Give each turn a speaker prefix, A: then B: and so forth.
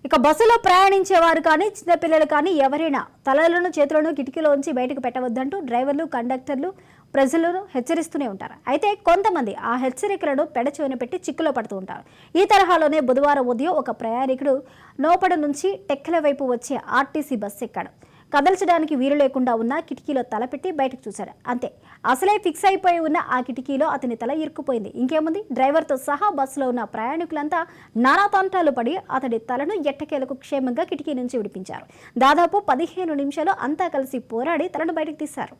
A: ఇక బస్సులో ప్రయాణించేవారు కానీ చిన్నపిల్లలు కానీ ఎవరైనా తలలను చేతులను కిటికీలోంచి బయటకు పెట్టవద్దంటూ డ్రైవర్లు కండక్టర్లు ప్రజలను హెచ్చరిస్తూనే ఉంటారు. అయితే కొంతమంది ఆ హెచ్చరికలను పెడచెవిన పెట్టి చిక్కులో పడుతూ ఉంటారు. ఈ తరహాలోనే బుధవారం ఉదయం ఒక ప్రయాణికుడు నోపడ నుంచి టెక్కల వైపు వచ్చే ఆర్టీసీ బస్సు ఎక్కాడు. కదల్చడానికి వీలు లేకుండా ఉన్న కిటికీలో తలపెట్టి బయటకు చూశాడు. అంతే, అసలే ఫిక్స్ అయిపోయి ఉన్న ఆ కిటికీలో అతని తల ఇరుక్కుపోయింది. ఇంకేముంది, డ్రైవర్తో సహా బస్సులో ఉన్న ప్రయాణికులంతా నానా తంటాలు పడి అతడి తలను ఎట్టకేలకు క్షేమంగా కిటికీ నుంచి విడిపించారు. దాదాపు 15 నిమిషాలు అంతా కలిసి పోరాడి తలను బయటకు తీశారు.